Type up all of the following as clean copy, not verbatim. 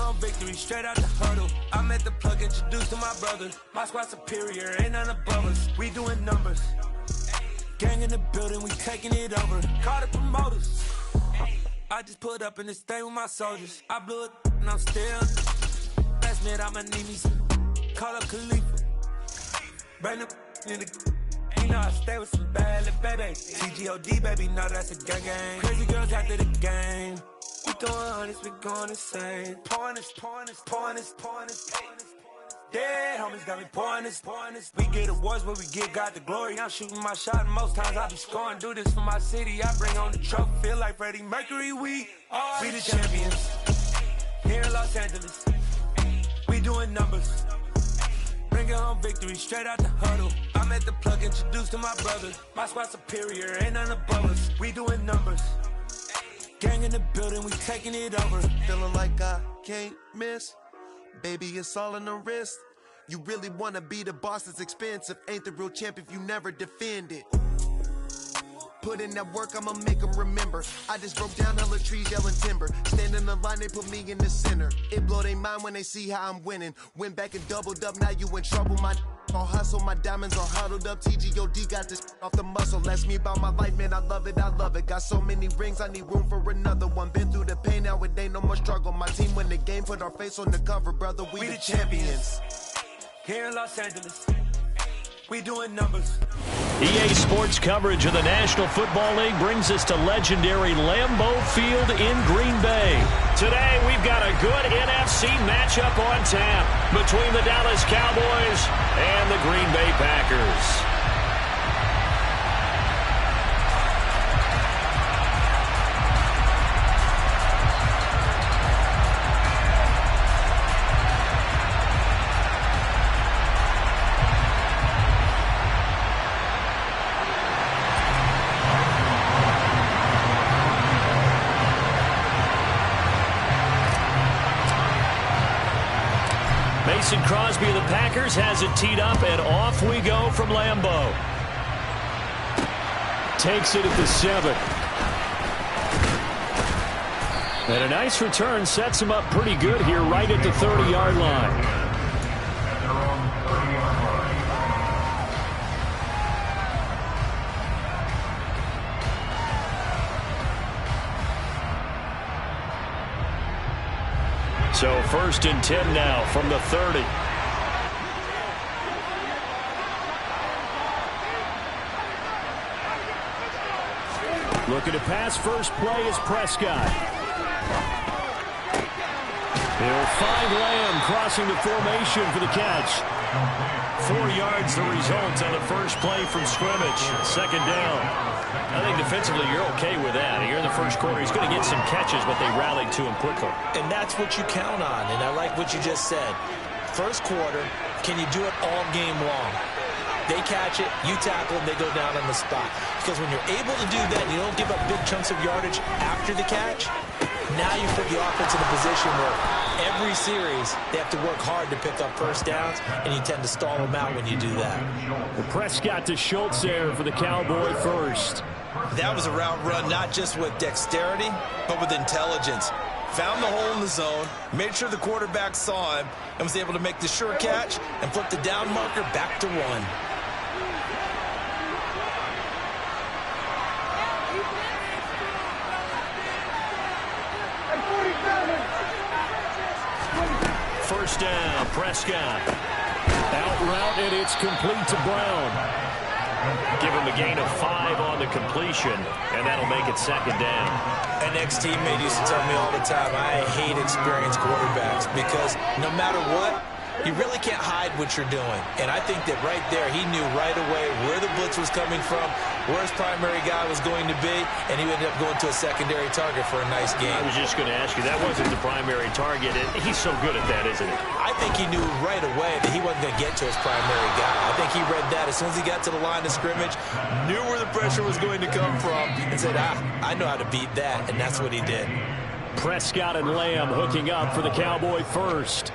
home victory straight out the huddle. I'm at the plug, introduced to my brother. My squad superior, ain't none above us. We doing numbers. Gang in the building, we taking it over. Call the promoters. I just put up in this thing with my soldiers. I blew it and I'm still. Last minute, I'ma need me some. Call up Khalifa. Bring the in the. You know I stay with some bad little baby. TGOD, baby, know that's a gang gang. Crazy girls after the game. We throwing hundreds, we going insane. Pouring this. Dead homies got me pouring this. We get awards, but we give God the glory. I'm shooting my shot, and most times I be scoring. Do this for my city, I bring on the trophy. Feel like Freddie Mercury, we the champions. Here in Los Angeles, we doing numbers. Bringing home victory straight out the huddle. I'm at the plug, introduced to my brother. My squad superior, ain't none above us. We doing numbers. Gang in the building, we taking it over. Feeling like I can't miss. Baby, it's all in the wrist. You really wanna be the boss, it's expensive. Ain't the real champ if you never defend it. Put in that work, I'ma make them remember. I just broke down hella trees, yelling timber. Stand in the line, they put me in the center. It blow their mind when they see how I'm winning. Went back and doubled up, now you in trouble. My all hustle, my diamonds are huddled up. TGOD got this off the muscle. Ask me about my life, man, I love it. Got so many rings, I need room for another one. Been through the pain, now it ain't no more struggle. My team win the game, put our face on the cover, brother. We the champions. Here in Los Angeles, we doing numbers. EA Sports coverage of the National Football League brings us to legendary Lambeau Field in Green Bay. Today, we've got a good NFC matchup on tap between the Dallas Cowboys and the Green Bay Packers. Mason Crosby of the Packers has it teed up, and off we go from Lambeau. Takes it at the 7. And a nice return sets him up pretty good here right at the 30-yard line. So 1st and 10 now from the 30. Looking to pass, first play is Prescott. He'll find Lamb crossing the formation for the catch. 4 yards the result on the first play from scrimmage. 2nd down. I think defensively you're okay with that. Here in the first quarter, he's going to get some catches, but they rallied to him quickly. And that's what you count on, and I like what you just said. First quarter, can you do it all game long? They catch it, you tackle them, they go down on the spot. Because when you're able to do that, you don't give up big chunks of yardage after the catch, now you put the offense in a position where every series they have to work hard to pick up first downs, and you tend to stall them out when you do that. Well, Prescott to Schultz there for the Cowboy first. That was a route run not just with dexterity, but with intelligence. Found the hole in the zone, made sure the quarterback saw him, and was able to make the sure catch and flip the down marker back to 1. First down, Prescott. Out route, and it's complete to Brown. Give him a gain of 5 on the completion, and that'll make it 2nd down. An ex-teammate used to tell me all the time, I hate experienced quarterbacks because no matter what, you really can't hide what you're doing. And I think that right there, he knew right away where the blitz was coming from, where his primary guy was going to be, and he ended up going to a secondary target for a nice game. I was just going to ask you, that wasn't the primary target. He's so good at that, isn't he? I think he knew right away that he wasn't going to get to his primary guy. I think he read that as soon as he got to the line of scrimmage, knew where the pressure was going to come from, and said, I know how to beat that, and that's what he did. Prescott and Lamb hooking up for the Cowboy first.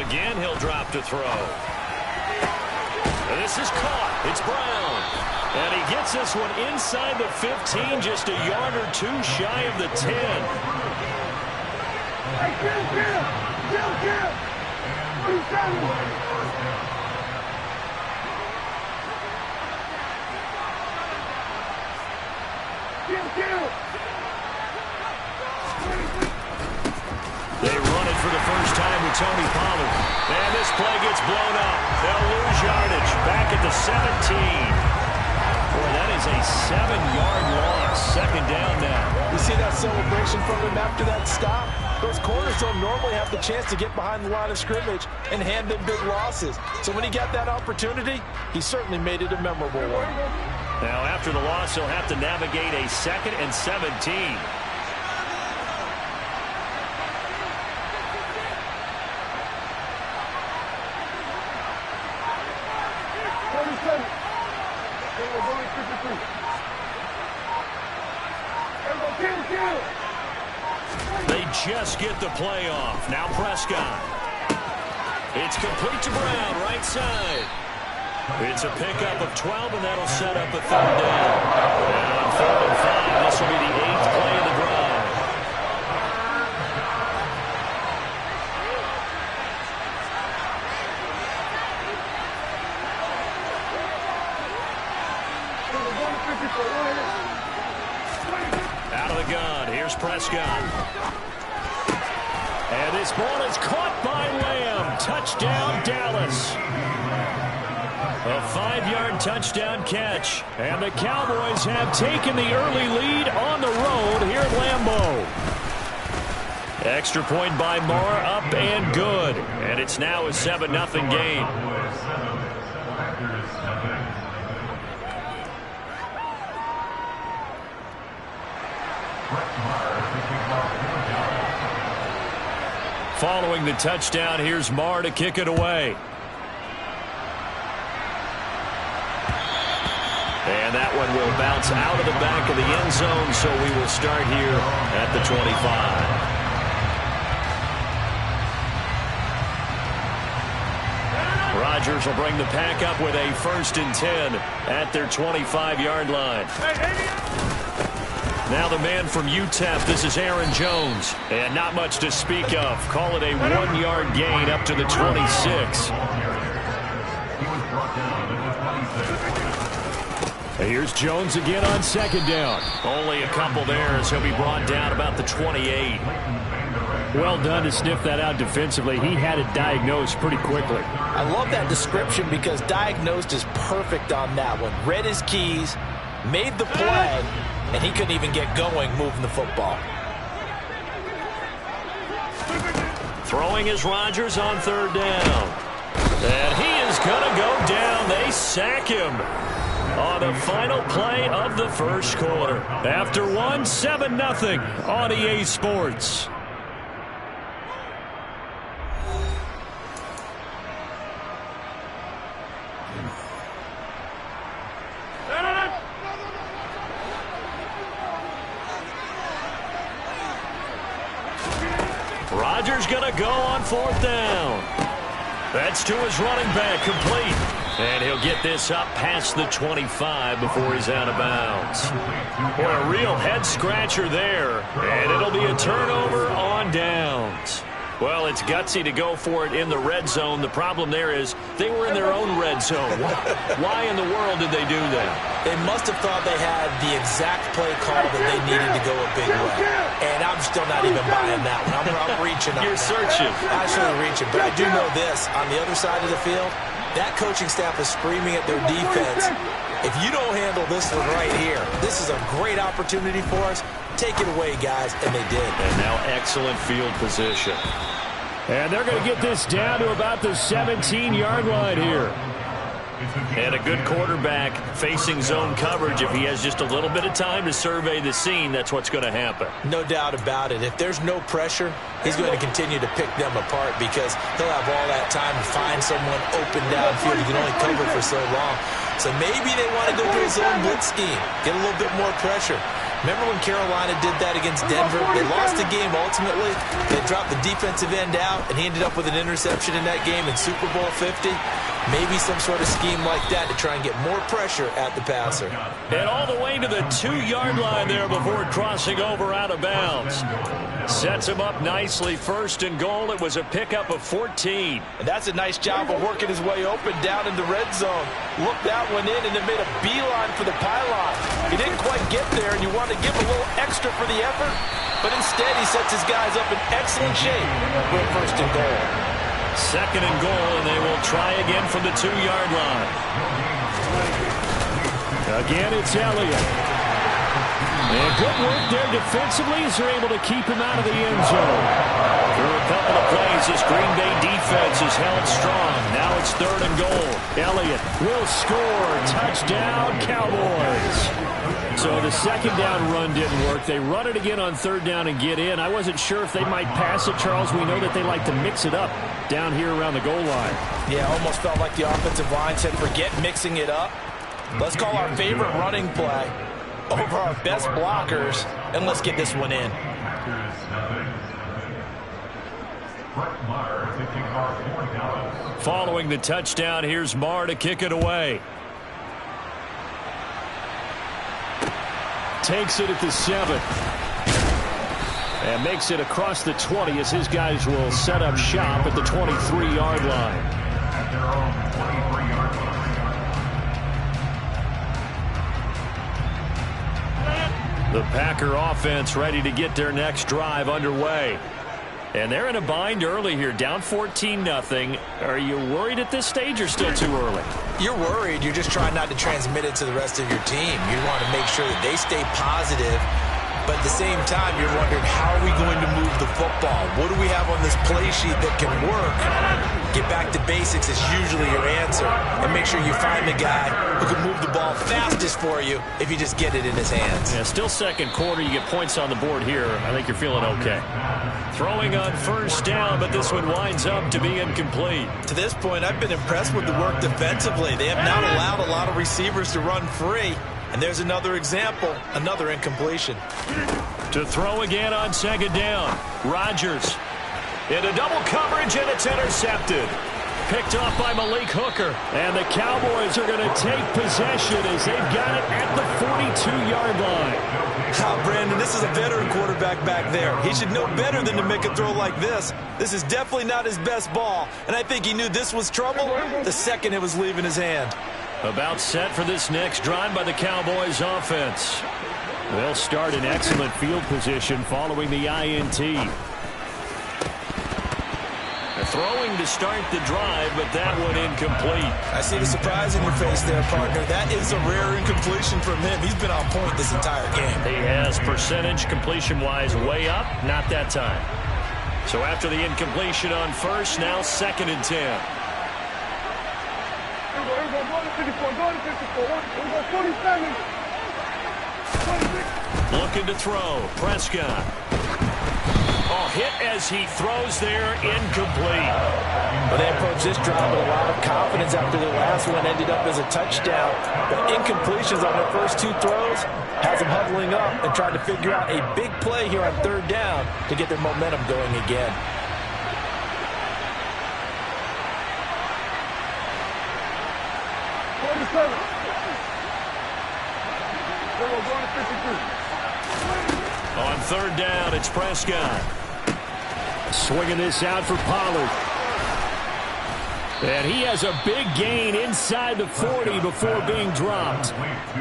again, he'll drop to throw. And this is caught. It's Brown. And he gets this one inside the 15, just a yard or two shy of the 10. Hey, Jim. What are you saying? They run it for the first time with Tony Pollard. And this play gets blown up. They'll lose yardage back at the 17. Boy, that is a 7-yard loss. Second down now. You see that celebration from him after that stop? Those corners don't normally have the chance to get behind the line of scrimmage and hand them big losses. So when he got that opportunity, he certainly made it a memorable one. Now, after the loss, he'll have to navigate a 2nd and 17. They just get the play off. Now Prescott. It's complete to Brown, right side. It's a pickup of 12, and that'll set up a 3rd down. And on 3rd and 5, this will be the 8th play of the drive. Out of the gun, here's Prescott. And this ball is caught by Lamb. Touchdown, Dallas. A 5-yard touchdown catch. And the Cowboys have taken the early lead on the road here at Lambeau. Extra point by Moore, up and good. And it's now a 7-0 game. Following the touchdown, here's Marr to kick it away. And that one will bounce out of the back of the end zone, so we will start here at the 25. Rodgers will bring the pack up with a 1st and 10 at their 25-yard line. Now the man from UTEP, this is Aaron Jones. And not much to speak of. Call it a 1-yard gain up to the 26. Here's Jones again on 2nd down. Only a couple there as he'll be brought down about the 28. Well done to sniff that out defensively. He had it diagnosed pretty quickly. I love that description because diagnosed is perfect on that one. Read his keys, made the play, and he couldn't even get going moving the football. Throwing is Rodgers on 3rd down. And he is going to go down. They sack him on the final play of the 1st quarter. After 7-0 on EA Sports. Rodgers going to go on 4th down. That's to his running back, complete. And he'll get this up past the 25 before he's out of bounds. Boy, a real head-scratcher there. And it'll be a turnover on downs. Well, it's gutsy to go for it in the red zone. The problem there is they were in their own red zone. Why in the world did they do that? They must have thought they had the exact play call that they needed to go a big way. And I'm still not even buying that one. I'm reaching on You're that. searching. Actually reaching. But I do know this. On the other side of the field, that coaching staff is screaming at their defense. If you don't handle this one right here, this is a great opportunity for us. Take it away, guys. And they did. And now excellent field position. And they're going to get this down to about the 17-yard line here. And a good quarterback facing zone coverage. If he has just a little bit of time to survey the scene, that's what's going to happen. No doubt about it. If there's no pressure, he's going to continue to pick them apart because he'll have all that time to find someone open downfield. He can only cover for so long. So maybe they want to go to a zone blitz scheme, get a little bit more pressure. Remember when Carolina did that against Denver? They lost the game ultimately. They dropped the defensive end out, and he ended up with an interception in that game in Super Bowl 50. Maybe some sort of scheme like that to try and get more pressure at the passer. And all the way to the 2-yard line there before crossing over out of bounds. Sets him up nicely. 1st and goal. It was a pickup of 14. And that's a nice job of working his way open down in the red zone. Looked that one in and then made a beeline for the pylon. He didn't quite get there, and you want to give a little extra for the effort, but instead he sets his guys up in excellent shape for a 1st and goal. 2nd and goal, and they will try again from the 2-yard line. Again, it's Elliott. And good work there defensively as they're able to keep him out of the end zone. Through a couple of plays, this Green Bay defense is held strong. Now it's 3rd and goal. Elliott will score. Touchdown, Cowboys. So the 2nd down run didn't work. They run it again on 3rd down and get in. I wasn't sure if they might pass it, Charles. We know that they like to mix it up down here around the goal line. Yeah, almost felt like the offensive line said, forget mixing it up. Let's call our favorite running play over our best blockers, and let's get this one in. Following the touchdown, here's Marr to kick it away. Takes it at the 7. And makes it across the 20 as his guys will set up shop at the 23-yard line. The Packer offense ready to get their next drive underway. And they're in a bind early here, down 14-0. Are you worried at this stage or still too early? You're worried. You're just trying not to transmit it to the rest of your team. You want to make sure that they stay positive. But at the same time, you're wondering, how are we going to move the football? What do we have on this play sheet that can work? Get back to basics is usually your answer. And make sure you find the guy who can move the ball fastest for you if you just get it in his hands. Yeah, still 2nd quarter. You get points on the board here. I think you're feeling okay. Throwing on 1st down, but this one winds up to be incomplete. To this point, I've been impressed with the work defensively. They have not allowed a lot of receivers to run free. And there's another example, another incompletion. To throw again on 2nd down. Rodgers into double coverage, and it's intercepted. Picked off by Malik Hooker. And the Cowboys are going to take possession as they've got it at the 42-yard line. Brandon, this is a veteran quarterback back there. He should know better than to make a throw like this. This is definitely not his best ball. And I think he knew this was trouble the second it was leaving his hand. About set for this next drive by the Cowboys offense. They'll start in excellent field position following the INT. Throwing to start the drive, but that one incomplete. I see the surprise in your face there, partner. That is a rare incompletion from him. He's been on point this entire game. He has percentage completion-wise way up, not that time. So after the incompletion on 1st, now 2nd and 10. Looking to throw. Prescott. Oh, hit as he throws there, incomplete. Well, they approached this drive with a lot of confidence after the last one ended up as a touchdown. But incompletions on their first 2 throws has them huddling up and trying to figure out a big play here on 3rd down to get their momentum going again. On 3rd down, it's Prescott. Swinging this out for Pollard. And he has a big gain inside the 40 before being dropped.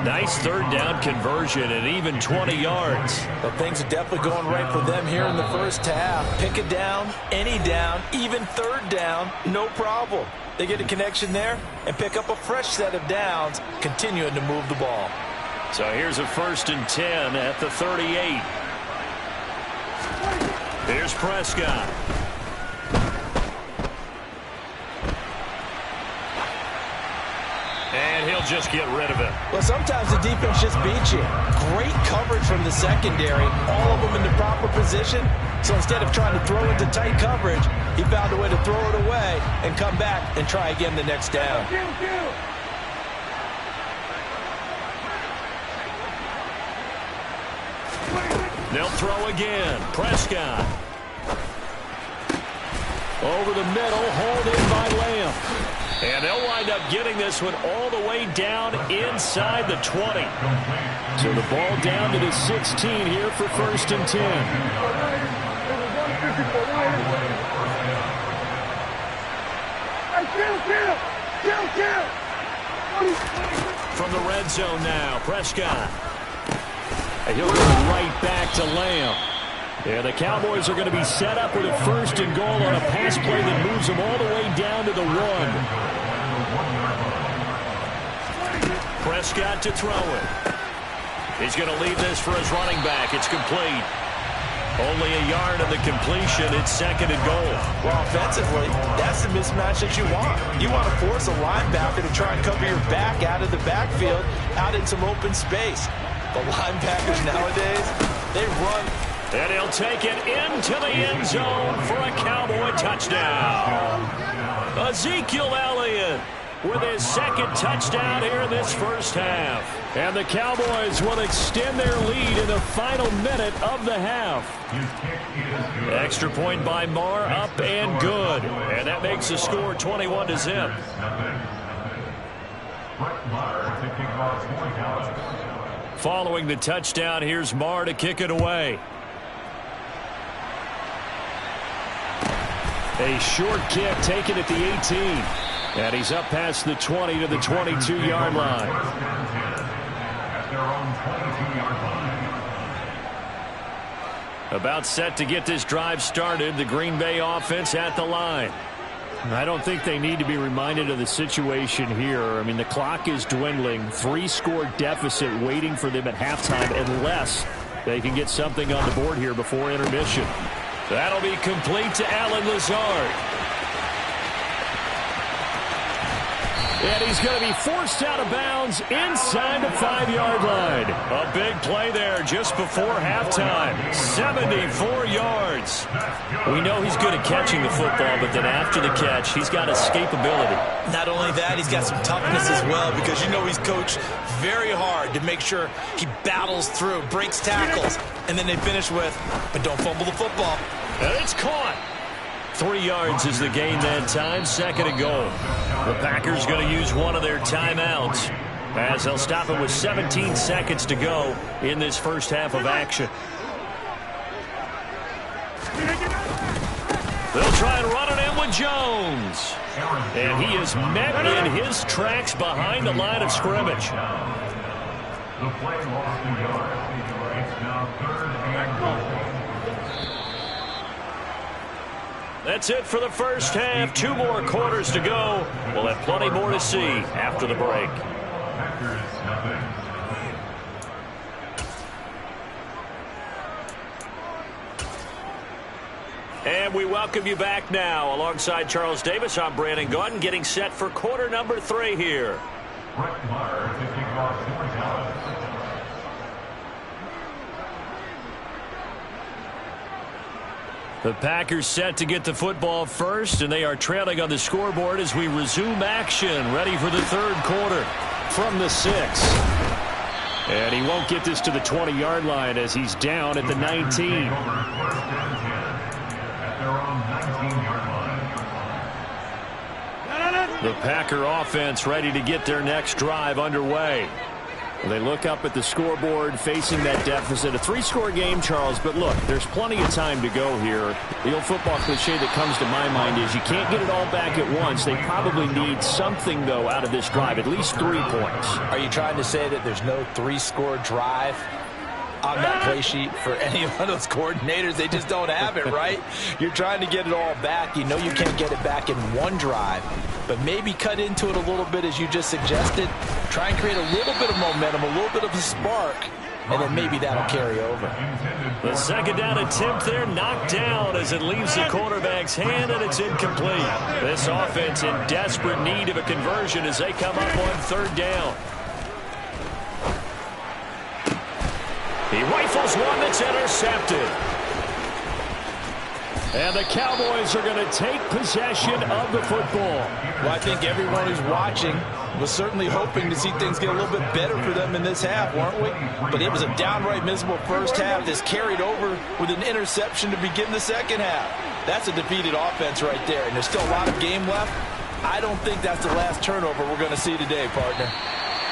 Nice 3rd down conversion and even 20 yards. Well, things are definitely going right for them here in the first half. Pick a down, any down, even 3rd down, no problem. They get a connection there and pick up a fresh set of downs, continuing to move the ball. So here's a 1st and 10 at the 38. Here's Prescott. And he'll just get rid of it. Well, sometimes the defense just beats you. Great coverage from the secondary, all of them in the proper position. So instead of trying to throw into tight coverage, he found a way to throw it away and come back and try again the next down. They'll throw again. Prescott. Over the middle, hauled in by Lamb. And they'll wind up getting this one all the way down inside the 20. So the ball down to the 16 here for 1st and 10. From the red zone now, Prescott. And he'll go right back to Lamb. Yeah, the Cowboys are going to be set up with a 1st and goal on a pass play that moves them all the way down to the 1. Prescott to throw it. He's going to leave this for his running back. It's complete. Only a yard of the completion. It's 2nd and goal. Well, offensively, that's the mismatch that you want. You want to force a linebacker to try and cover your back out of the backfield, out in some open space. The linebackers nowadays, they run. And he'll take it into the end zone for a Cowboy touchdown. Ezekiel Elliott with his 2nd touchdown here in this first half. And the Cowboys will extend their lead in the final minute of the half. Extra point by Marr, up and good. And that makes the score 21-0. Following the touchdown, here's Marr to kick it away. A short kick taken at the 18. And he's up past the 20 to the 22-yard line. About set to get this drive started. The Green Bay offense at the line. I don't think they need to be reminded of the situation here. I mean, the clock is dwindling. 3-score deficit waiting for them at halftime unless they can get something on the board here before intermission. That'll be complete to Allen Lazard. And he's going to be forced out of bounds inside the 5-yard line. A big play there just before halftime. 74 yards. We know he's good at catching the football, but then after the catch, he's got escapability. Not only that, he's got some toughness as well, because you know he's coached very hard to make sure he battles through, breaks tackles, and then they finish with, but don't fumble the football. And it's caught. 3 yards is the gain that time. 2nd and goal. The Packers going to use one of their timeouts as they'll stop it with 17 seconds to go in this first half of action. They'll try and run it in with Jones. And he is met in his tracks behind the line of scrimmage. The play lost 2 yards. It's now 3rd and goal. That's it for the first half. 2 more quarters to go. We'll have plenty more to see after the break. And we welcome you back now. Alongside Charles Davis, I'm Brandon Gaudin, getting set for quarter number 3 here. The Packers set to get the football first, and they are trailing on the scoreboard as we resume action, ready for the 3rd quarter from the 6. And he won't get this to the 20-yard line as he's down at the 19. The Packer offense ready to get their next drive underway. They look up at the scoreboard facing that deficit. A 3-score game, Charles, but look, there's plenty of time to go here. The old football cliche that comes to my mind is you can't get it all back at once. They probably need something, though, out of this drive, at least 3 points. Are you trying to say that there's no 3-score drive on that play sheet for any one of those coordinators? They just don't have it, right? You're trying to get it all back. You know you can't get it back in one drive, but maybe cut into it a little bit as you just suggested. Try and create a little bit of momentum, a little bit of a spark, and then maybe that'll carry over. The 2nd down attempt there knocked down as it leaves the quarterback's hand, and it's incomplete. This offense in desperate need of a conversion as they come up on 3rd down. He rifles one that's intercepted. And the Cowboys are going to take possession of the football. Well, I think everyone who's watching was certainly hoping to see things get a little bit better for them in this half, weren't we? But it was a downright miserable first half that's carried over with an interception to begin the second half. That's a defeated offense right there, and there's still a lot of game left. I don't think that's the last turnover we're going to see today, partner.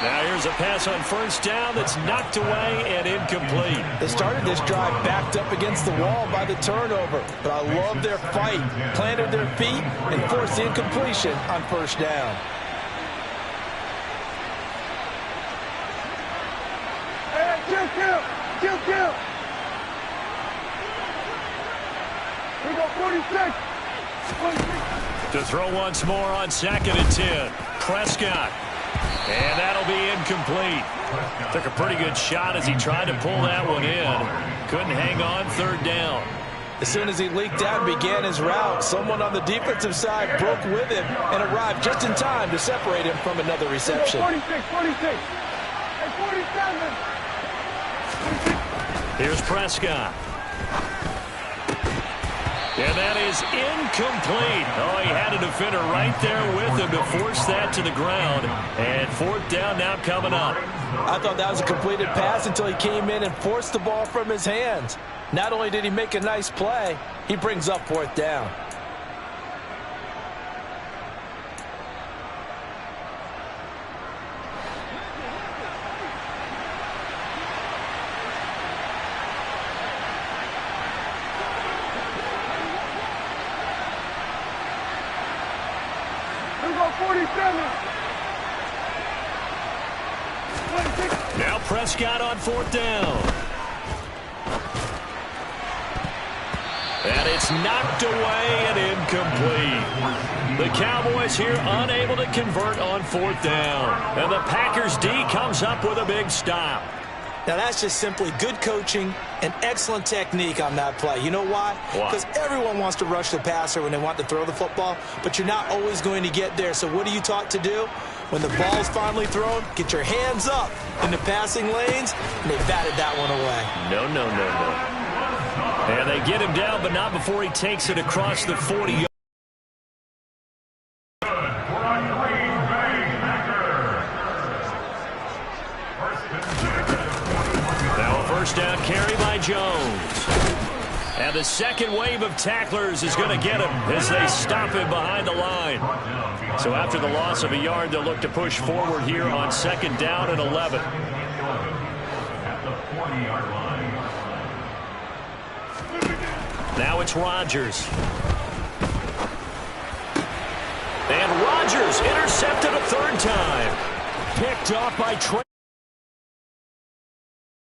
Now here's a pass on first down that's knocked away and incomplete. They started this drive backed up against the wall by the turnover, but I love their fight, planted their feet, and forced the incompletion on first down. Hey, kill. Here we go, 46. To throw once more on 2nd and 10. Prescott. And that'll be incomplete. Took a pretty good shot as he tried to pull that one in. Couldn't hang on 3rd down. As soon as he leaked out and began his route, someone on the defensive side broke with him and arrived just in time to separate him from another reception. 46. Hey, 47. Here's Prescott. And that is incomplete. Oh, he had a defender right there with him to force that to the ground. And 4th down now coming up. I thought that was a completed pass until he came in and forced the ball from his hands. Not only did he make a nice play, he brings up 4th down. Now Prescott on 4th down. And it's knocked away and incomplete. The Cowboys here unable to convert on 4th down. And the Packers D comes up with a big stop. Now that's just simply good coaching and excellent technique on that play. You know why? Because everyone wants to rush the passer when they want to throw the football, but you're not always going to get there. So what are you taught to do? When the ball's finally thrown, get your hands up in the passing lanes, and they batted that one away. No. And they get him down, but not before he takes it across the 40-yard. Now a first down carry by Jones. And the second wave of tacklers is going to get him as they stop him behind the line. So after the loss of a yard, they'll look to push forward here on 2nd down and 11. Now it's Rodgers. And Rodgers intercepted a 3rd time. Picked off by Trey.